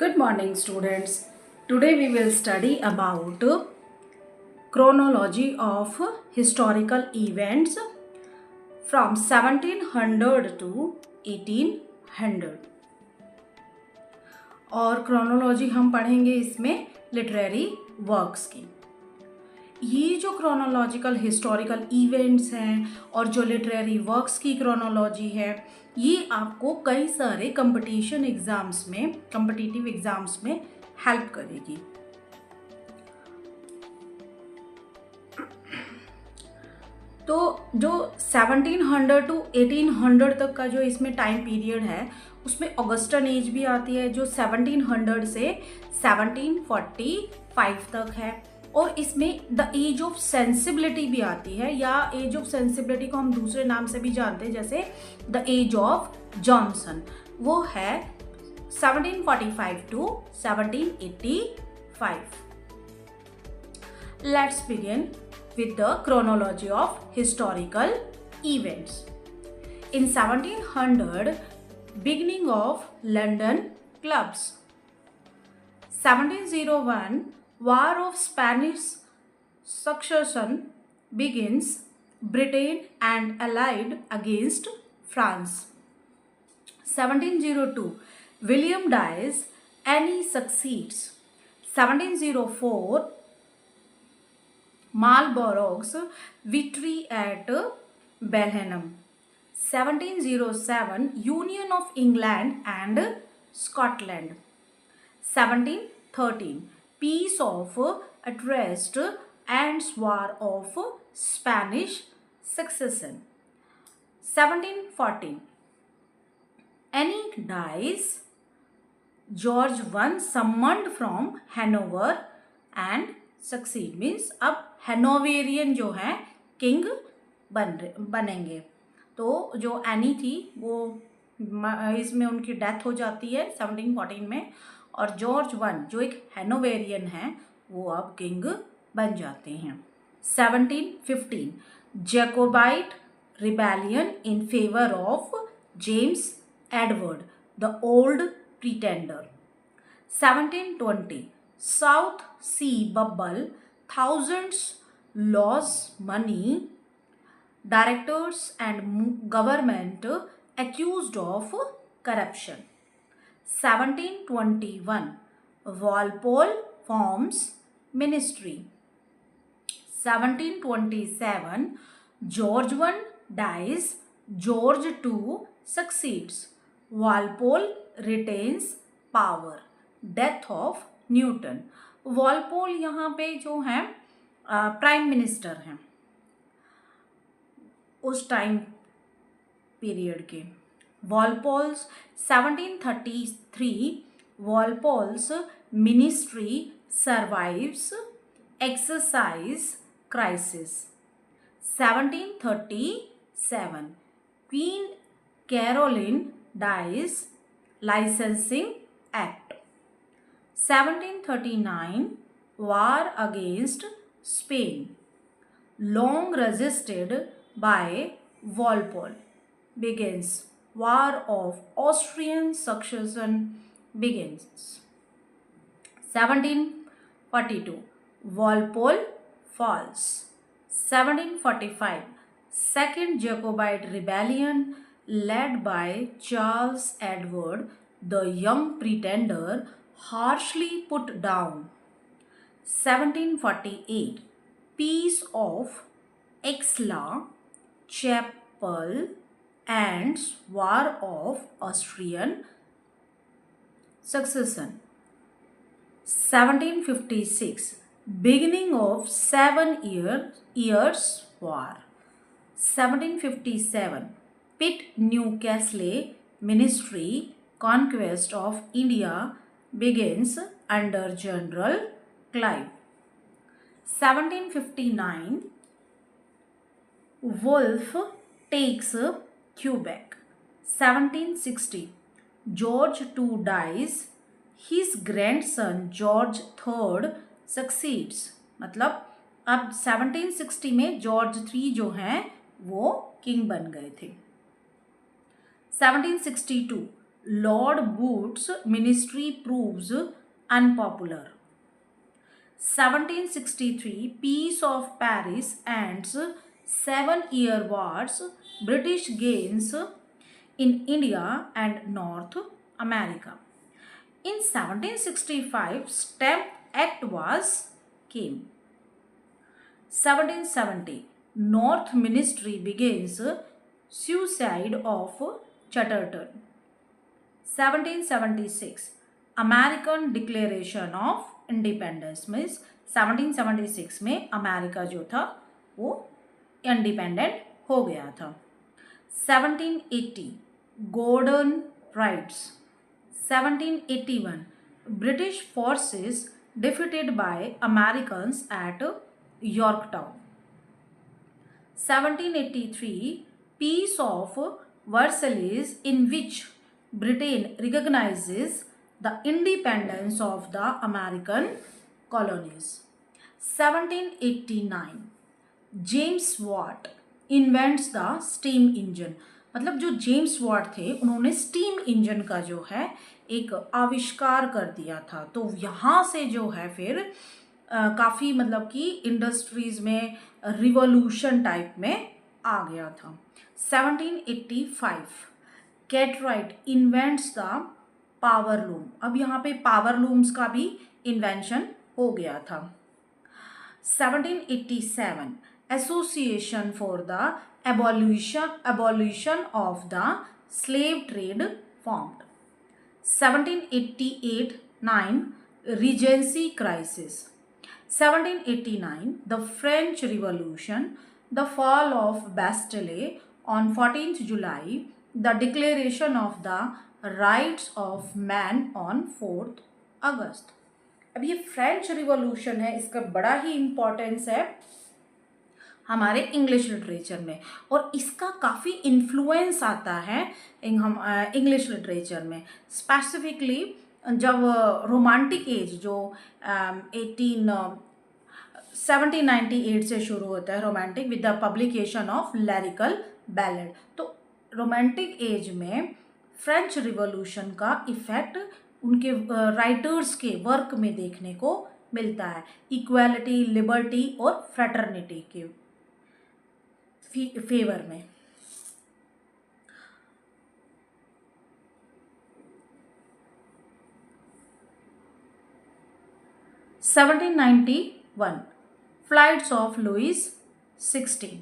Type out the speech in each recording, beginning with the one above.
Good morning, students. Today we will study about chronology of historical events from 1700 to 1800 और chronology हम पढ़ेंगे इसमें literary works की। ये जो क्रोनोलॉजिकल हिस्टोरिकल इवेंट्स हैं और जो लिटरेरी वर्क्स की क्रोनोलॉजी है, ये आपको कई सारे कम्पिटिटिव एग्जाम्स में हेल्प करेगी। तो जो 1700 टू 1800 तक का जो इसमें टाइम पीरियड है, उसमें ऑगस्टन एज भी आती है जो 1700 से 1745 तक है, और इसमें द एज ऑफ सेंसिबिलिटी भी आती है, या एज ऑफ सेंसिबिलिटी को हम दूसरे नाम से भी जानते हैं जैसे द एज ऑफ जॉनसन, वो है 1745 to 1785। Let's begin with the chronology of historical events. In 1700, beginning of London clubs. 1701, War of Spanish Succession begins. Britain and allied against France. 1702, William dies, Anne succeeds. 1704, Marlborough's victory at Belhenham. 1707, Union of England and Scotland. 1713, Peace of Utrecht ends War of Spanish Succession. 1714, Anne dies. George I summoned from Hanover and succeed means अब हैनोवेरियन जो है king बनेंगे। तो जो any थी वो इसमें उनकी डेथ हो जाती है 1714 में, और जॉर्ज वन जो एक हैनोवेरियन है वो अब किंग बन जाते हैं। 1715, Jacobite rebellion in favour of James Edward the old pretender. 1720, South Sea bubble, thousands lose money, directors and government accused of corruption. 1721, Walpole forms ministry. 1727, George I dies, George II succeeds, Walpole retains power. Death of Newton. Walpole यहाँ पे जो है prime minister हैं उस time period के। Walpole's 1733, Walpole's ministry survives exercise crisis. 1737, Queen Caroline dies, Licensing Act. 1739, War against Spain, long resisted by Walpole, begins. War of Austrian succession begins. 1742, Walpole falls. 1745, Second Jacobite Rebellion led by Charles Edward, the Young Pretender, harshly put down. 1748, Peace of Aix-la-Chapelle ends War of Austrian Succession. 1756, beginning of 7 years war. 1757, Pitt Newcastle ministry conquest of India begins under General Clive. 1759, Wolfe takes Quebec. 1760, George II dies, his grandson George III succeeds. मतलब अब 1760 में George III जो हैं वो king बन गए थे। 1762, Lord Booth's ministry proves unpopular. 1763 Peace of Paris ends 7-year wars. British gains in India and North America. In 1765 Stamp Act was came. 1770 North Ministry begins suicide of Chatterton. 1776 American Declaration of Independence means 1776 में America जो था वो independent हो गया था. 1780 Gordon Riots. 1781 British forces defeated by Americans at Yorktown. 1783 Peace of Versailles, in which Britain recognizes the independence of the American colonies. 1789 James Watt invents the steam engine. मतलब जो James Watt थे उन्होंने steam engine का जो है एक आविष्कार कर दिया था. तो यहाँ से जो है फिर काफ़ी मतलब कि इंडस्ट्रीज़ में रिवॉल्यूशन टाइप में आ गया था. 1785 Cartwright invents the power loom. अब यहाँ पे पावर लूम्स का भी इन्वेंशन हो गया था. 1787 association for the abolition of the slave trade formed. 1788-9 Regency crisis. 1789 the French Revolution, the fall of Bastille on 14th July, the declaration of the rights of man on 4th August. अब ये French revolution है, इसका बड़ा ही importance है हमारे English literature में और इसका काफ़ी इन्फ्लुएंस आता है हम इंग्लिश लिटरेचर में. स्पेसिफिकली जब रोमांटिक एज जो 1798 से शुरू होता है romantic with the publication of lyrical ballad. तो रोमांटिक एज में फ्रेंच रिवॉल्यूशन का इफेक्ट उनके राइटर्स के वर्क में देखने को मिलता है. इक्वालिटी, लिबर्टी और फ्रेटर्निटी के फेवर में. (1791) फ्लाइट्स ऑफ लुइस 16.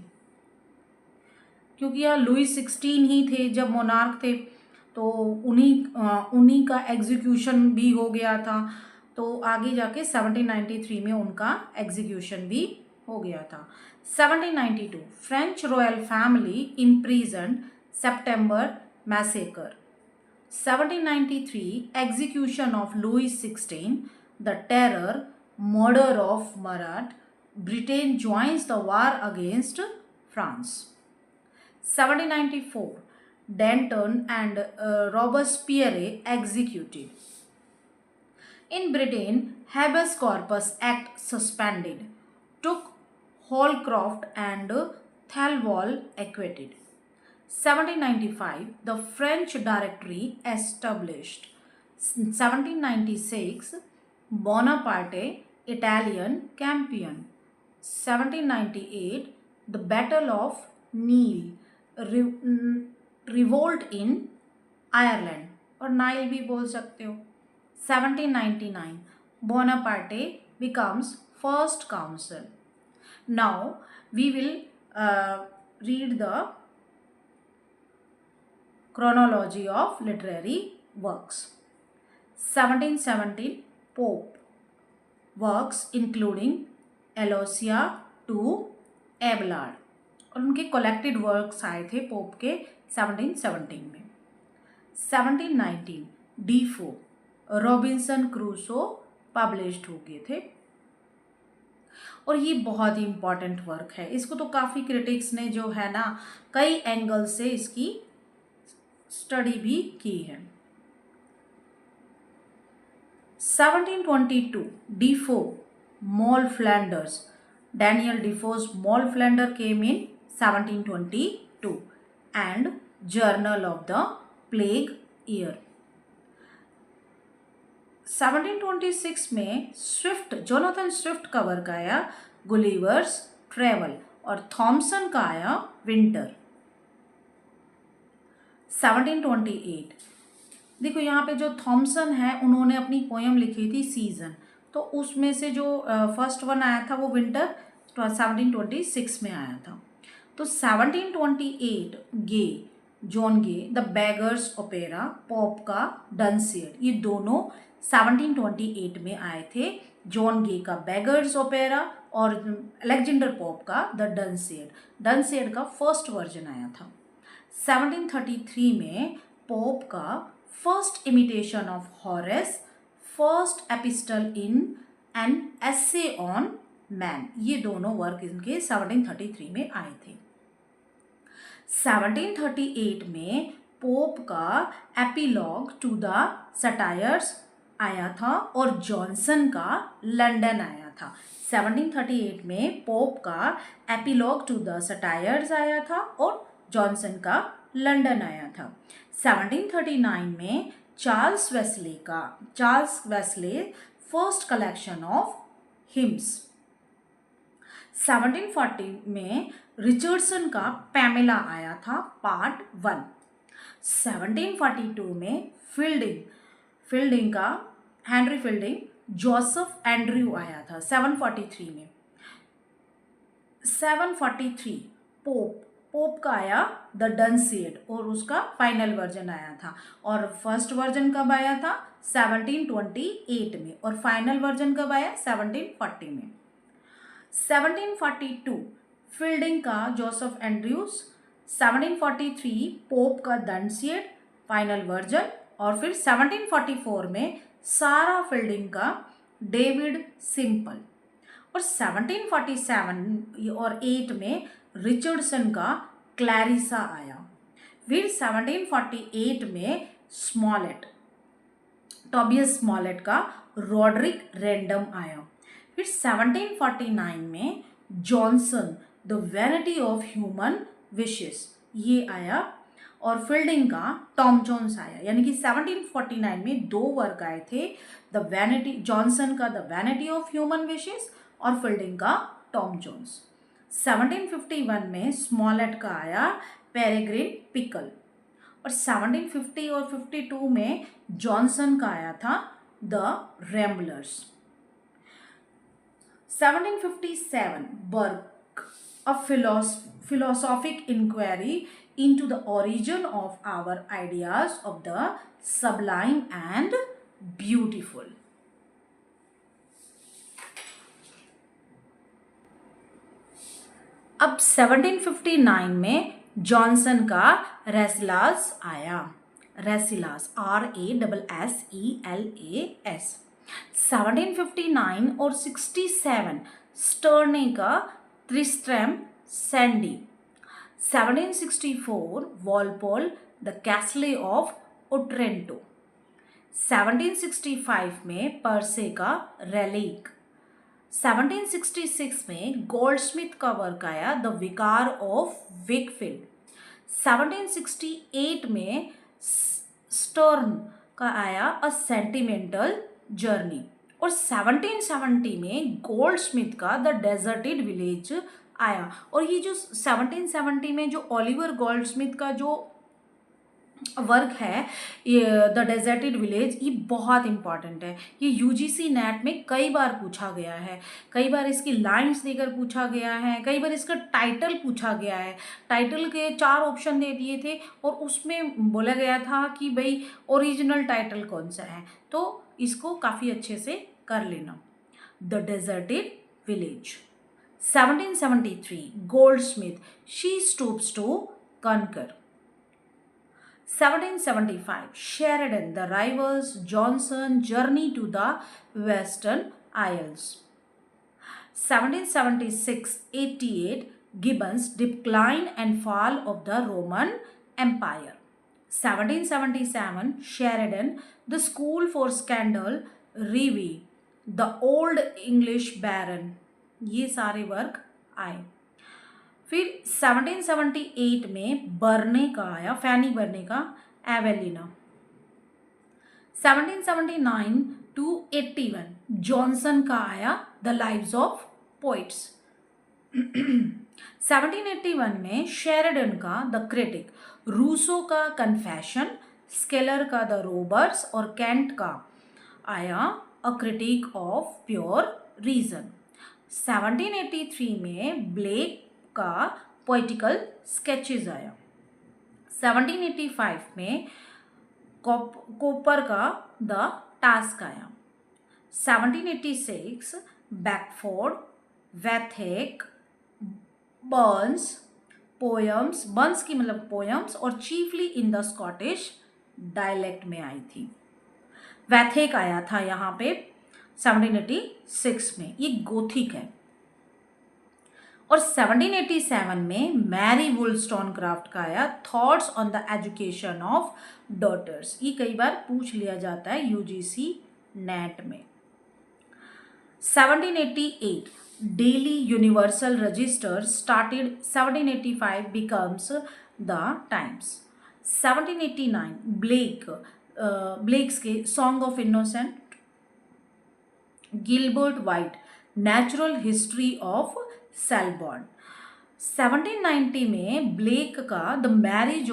क्योंकि यह लुइस 16 ही थे जब मोनार्क थे तो उन्हीं का एग्जीक्यूशन भी हो गया था. तो आगे जाके 1793 में उनका एग्जीक्यूशन भी हो गया था. 1792 French royal family imprisoned September massacre. 1793 execution of Louis 16, the Terror, murder of Marat, Britain joins the war against France. 1794 Danton and Robespierre executed. In Britain, Habeas Corpus Act suspended. Took Holcroft and Thelwall acquitted. 1795 the French Directory established. 1796 Bonaparte Italian champion. 1798 the Battle of Neil, revolt in Ireland और Nile भी बोल सकते हो. 1799 Bonaparte becomes first council. Now we will read the chronology of literary works. 1717 Pope works including Elosia to Abelard और उनके collected works आए थे pope के 1717 में. 1719 डीफो, रॉबिन्सन क्रूसो पब्लिश्ड हो गए थे और ये बहुत ही इम्पॉर्टेंट वर्क है. इसको तो काफ़ी क्रिटिक्स ने जो है ना कई एंगल से इसकी स्टडी भी की है. 1722 Defoe, Moll Flanders. Daniel Defoe's Moll Flanders came in 1722 and Journal of the Plague Year. 1726 में जोनाथन स्विफ्ट का वर्क आया गुलिवर्स ट्रेवल, और थॉमसन का आया विंटर। 1728, देखो यहाँ पे जो थॉमसन है उन्होंने अपनी पोयम लिखी थी सीजन, तो उसमें से जो फर्स्ट वन आया था वो विंटर 1726 में आया था। तो 1728 John Gay the beggar's opera, Pope का डनसियड, ये दोनों 1728 में आए थे। जॉन गे का बेगर्स ओपेरा और अलेक्जेंडर पॉप का द डनसियड का फर्स्ट वर्जन आया था। 1733 में पॉप का first imitation of Horace, first epistle in an essay on man, ये दोनों वर्क इनके 1733 में आए थे। 1738 में पोप का एपिलॉग टू द सटायर्स आया था और जॉनसन का लंदन आया था। 1738 में पोप का एपिलॉग टू द सटायर्स आया था और जॉनसन का लंदन आया था। 1739 में Charles Wesley first collection of hymns. 1740 में रिचर्डसन का पैमेला आया था पार्ट 1। 1742 में फील्डिंग का हेनरी फील्डिंग जोसेफ एंड्रयू आया था 743 में। 743 पोप का आया द डनसियड और उसका फाइनल वर्जन आया था, और फर्स्ट वर्जन कब आया था 1728 में, और फाइनल वर्जन कब आया 1740 में। 1742 फील्डिंग का जोसेफ एंड्रयूज, 1743 पोप का डनसियड फाइनल वर्जन, और फिर 1744 में सारा फील्डिंग का डेविड सिंपल, और 1747 और 8 में रिचर्डसन का क्लैरिसा आया। फिर 1748 में टॉबियस स्मॉलेट का रॉड्रिक रैंडम आया। फिर 1749 में Johnson the vanity of human wishes ये आया, और फील्डिंग का टॉम जोन्स आया। यानी कि 1749 में दो वर्क आए थे, जॉनसन का the vanity of human wishes और फील्डिंग का टॉम जोन्स। 1751 में स्मॉलेट का आया पेरेग्रिन पिकल, और 1750 और 52 में जॉनसन का आया था the रैम्बलर्स। 1757 Burke, a philosophic inquiry into the origin of our ideas of the sublime and beautiful. अब 1759 में जॉनसन का रेसिलास आया, रेसिलास RASSELAS। 1759 और 67 स्टर्ने का Tristram Shandy. 1764 Walpole the Castle of Otranto. 1765 में पर्से का रेलिक। 1766 में गोल्डस्मिथ का वर्क आया द विकार ऑफ वेकफील्ड। 1768 में स्टर्न का आया अ सेंटिमेंटल जर्नी, और 1770 में गोल्डस्मिथ का द डेजर्टेड विलेज आया। और ये जो 1770 में जो ओलिवर गोल्डस्मिथ का जो वर्क है द डेजर्टेड विलेज, ये बहुत इंपॉर्टेंट है। ये यूजीसी नेट में कई बार पूछा गया है, कई बार इसकी लाइंस देकर पूछा गया है, कई बार इसका टाइटल पूछा गया है। टाइटल के 4 ऑप्शन दे दिए थे और उसमें बोला गया था कि भाई ओरिजिनल टाइटल कौन सा है, तो इसको काफ़ी अच्छे से कर लेना। The deserted village. 1773 Goldsmith she stoops to conquer. 1775 Sheridan the Rivers Johnson Journey to the Western Isles। 1776-88 Gibbon's Decline and Fall of the Roman Empire। 1777 Sheridan The School for Scandal Review The Old English Baron, ये सारे work आए। फिर 1778 में Berne का आया, फैनी Berne का Evelina. 1779 1781 Johnson का आया द लाइव्स ऑफ पोइट्स। 1781 में शेरिडन का द क्रिटिक, रूसो का कन्फेशन, स्केलर का द रोबर्स और कैंट का आया a critique of pure reason. 1783 में ब्लेक का पोइटिकल स्केचेस आया। 1785 में कोपर का द टास्क आया। 1786 बैकफोर्ड, वेथेक, बर्न्स पोएम्स, बर्न्स की मतलब पोएम्स, और chiefly in the Scottish dialect में आई थी। वेथेक आया था यहाँ पे 1786 में, ये गोथिक है। और 1787 में मैरी वुलस्टोनक्राफ्ट का आया thoughts on the education of daughters. ये कई बार पूछ लिया जाता है यूजीसी नेट में। 1788 Daily Universal Register started, 1785 becomes the Times. 1789 Blake's के Song of Innocent, Gilbert White Natural History of Selborne. 1790 में ब्लेक का the Marriage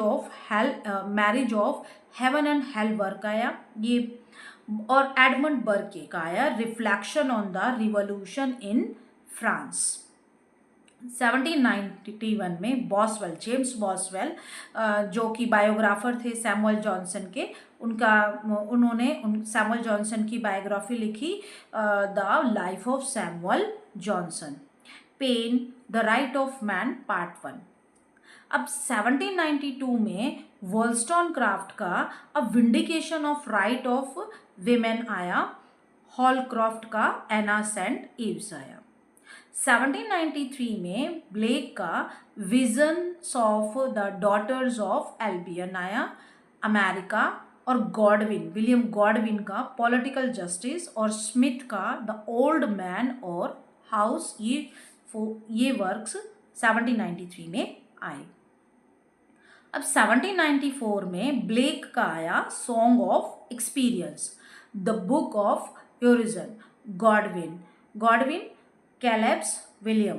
of Heaven and Hell work आया ये, और एडमंड बर्के का आया Reflection on the Revolution in France. 1791 में Boswell, James Boswell जो कि बायोग्राफर थे सैमुअल जॉनसन के, उन्होंने सैमुअल जॉनसन की बायोग्राफी लिखी the Life of Samuel Johnson. Paine the Right of Man part 1। अब 1792 में वोल्स्टोनक्राफ्ट का a Vindication of Right of Women आया, हॉलक्रॉफ्ट का एना सेंट ईव्स आया। 1793 में ब्लेक का Visions of the Daughters of Albion आया, अमेरिका, और गॉडविन, विलियम गॉडविन का पॉलिटिकल जस्टिस, और स्मिथ का the Old Manor House, ये वर्क्स 1793 में आए। अब 1794 में ब्लेक का आया Song of Experience, the Book of Urizen, Godwin, Caleb's, William,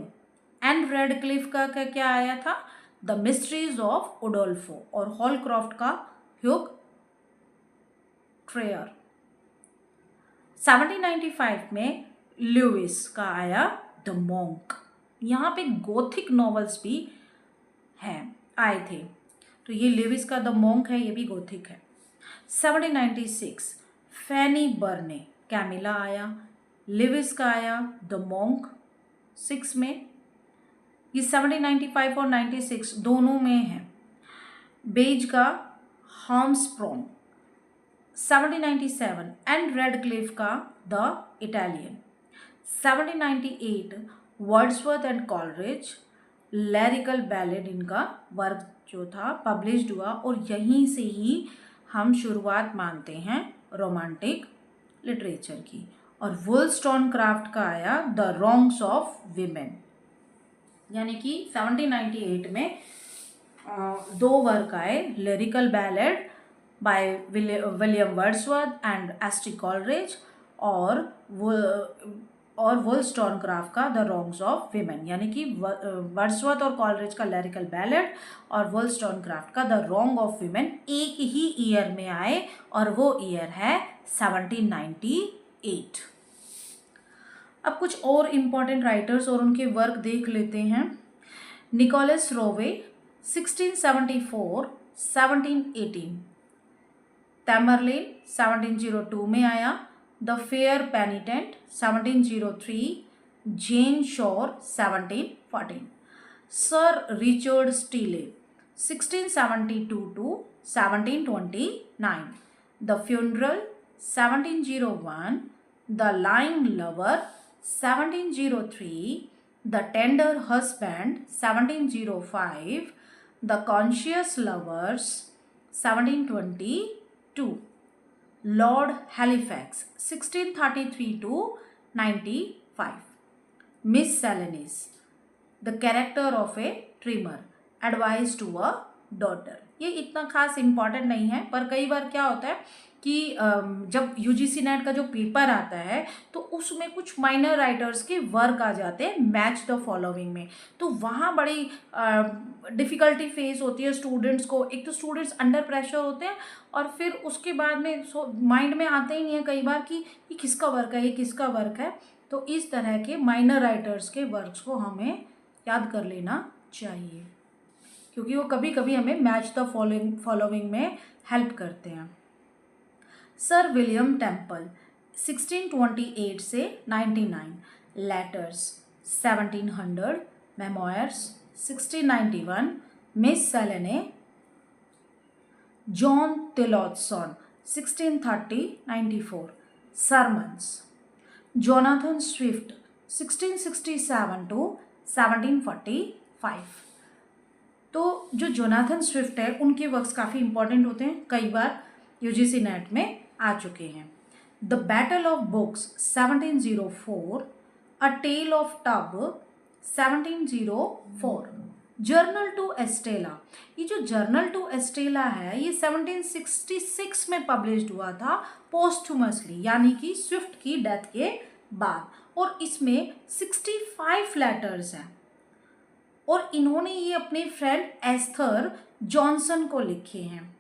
and Radcliffe का क्या आया था, द मिस्ट्रीज ऑफ उडोल्फो, और हॉलक्रॉफ्ट का ह्यूग ट्रेयर। 1795 में ल्यूइस का आया द मॉन्क। यहाँ पे गोथिक नॉवेल्स भी आए थे, तो ये ल्यूइस का द मॉन्क है, ये भी गोथिक है। 1796 फैनी बर्ने, कैमिला आया, ल्यूइस का आया द मॉन्क 6 में, ये 1795 और 96 दोनों में है। बेज का हार्मस्प्रॉन्ग 1797, एंड रेडक्लिफ का the Italian. 1798 Wordsworth and Coleridge, lyrical ballad, इनका वर्क जो था पब्लिश्ड हुआ, और यहीं से ही हम शुरुआत मानते हैं रोमांटिक लिटरेचर की। और वुलस्टोनक्राफ्ट का आया द रॉन्ग्स ऑफ विमेन, यानी कि 1798 में दो वर्क आए, lyrical ballad by William Wordsworth and S T Coleridge, और वुलस्टोनक्राफ्ट का द रॉन्ग्स ऑफ विमेन, यानी कि वर्ड्सवर्थ और कॉलरिज का लिरिकल बैलेड और वुलस्टोनक्राफ्ट का द रॉन्ग ऑफ विमेन एक ही ईयर में आए, और वो ईयर है 1798। अब कुछ और इम्पॉर्टेंट राइटर्स और उनके वर्क देख लेते हैं। निकोलस रोवे 1674 1718, टैमरलेन 1702 में आया, the fair पेनिटेंट 1703, Jane Shore 1714, Sir Richard Steele 1672 to 1729, the Funeral 1701, the Lying Lover 1703, the Tender Husband 1705, the Conscious Lovers 1722, Lord Halifax 1633 to 95, Miscellanies, the Character of a Trimmer, Advice to a Daughter. ये इतना खास important नहीं है, पर कई बार क्या होता है कि जब यूजीसी नेट का जो पेपर आता है तो उसमें कुछ माइनर राइटर्स के वर्क आ जाते हैं मैच द फॉलोइंग में, तो वहाँ बड़ी डिफ़िकल्टी फेस होती है स्टूडेंट्स को। एक तो स्टूडेंट्स अंडर प्रेशर होते हैं और फिर उसके बाद में माइंड में आता ही नहीं है कई बार कि ये किसका वर्क है, ये किसका वर्क है। तो इस तरह के माइनर राइटर्स के वर्क्स को हमें याद कर लेना चाहिए, क्योंकि वो कभी कभी हमें मैच द फॉलोइंग में हेल्प करते हैं। सर विलियम टेम्पल 1628 से 99, Letters 1700, Memoirs 1691, Miscellanies, John Tillotson 1630-94, sermons, Jonathan Swift 1667 to 1745। तो जो जोनाथन स्विफ्ट है उनके वर्क्स काफ़ी इंपॉर्टेंट होते हैं, कई बार यूजीसी नेट में आ चुके हैं। The battle of books 1704, a tale of tub 1704, journal to Estella. ये जो जर्नल टू एस्टेला है ये 1766 में पब्लिश्ड हुआ था पोस्टुमसली, यानी कि स्विफ्ट की डेथ के बाद, और इसमें 65 लेटर्स हैं और इन्होंने ये अपने फ्रेंड एस्थर जॉनसन को लिखे हैं।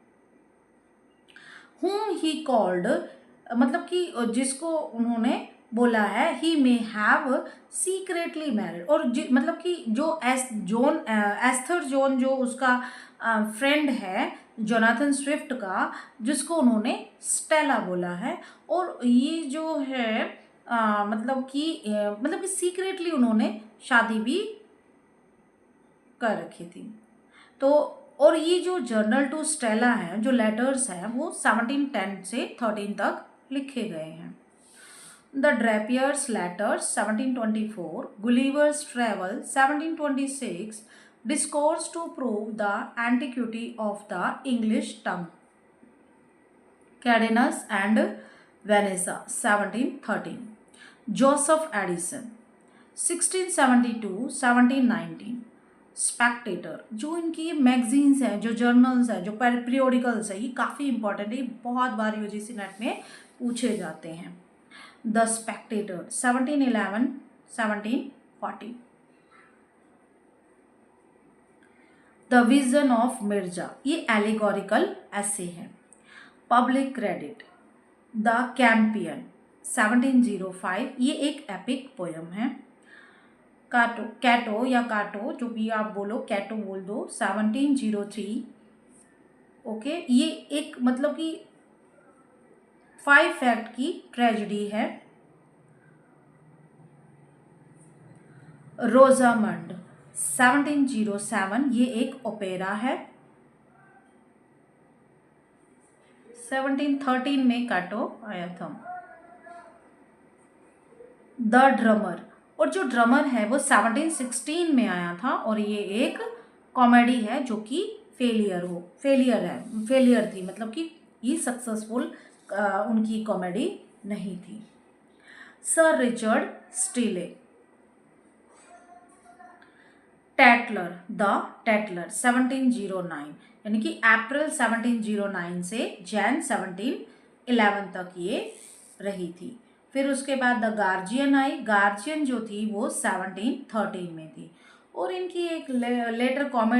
whom he called, मतलब कि जिसको उन्होंने बोला है he may have secretly married, और मतलब कि जो एस्थर जॉन जो उसका फ्रेंड है जोनाथन स्विफ्ट का, जिसको उन्होंने स्टेला बोला है, और ये जो है मतलब कि सीक्रेटली उन्होंने शादी भी कर रखी थी। तो और ये जो जर्नल टू स्टेला है, जो लेटर्स हैं वो 1710 से 13 तक लिखे गए हैं। The Drapier's Letters 1724, Gulliver's Travel 1726, Discourse to Prove the Antiquity of the English Tongue, Cadenus and Vanessa 1713, Joseph Addison 1672 1719, Spectator. जो इनकी मैगजीन्स हैं, जो जर्नल्स हैं, जो पीरियोडिकल्स हैं, ये काफ़ी इंपॉर्टेंट है, बहुत बार यूजीसी नेट में पूछे जाते हैं। The Spectator 1711 1740, the vision of Mirza, ये एलिगोरिकल ऐसे है। पब्लिक क्रेडिट, द कैंपियन 1705, ये एक एपिक पोयम है। कैटो या काटो, जो भी आप बोलो, कैटो बोल दो, 1703। ओके, ये एक मतलब कि 5 फैक्ट की ट्रेजेडी है। रोजामंड 1707, ये एक ओपेरा है। 1713 में काटो आया था। द ड्रमर, और जो ड्रमर है वो 1716 में आया था, और ये एक कॉमेडी है जो कि फेलियर थी, मतलब कि ये सक्सेसफुल उनकी कॉमेडी नहीं थी। सर रिचर्ड स्टीले, टैटलर, द टैटलर 1709, यानी कि अप्रैल 1709 से जैन 1711 तक ये रही थी। फिर उसके बाद द गार्जियन आई। गार्जियन जो थी वो 1713 में थी, और इनकी एक लेटर कॉमेडी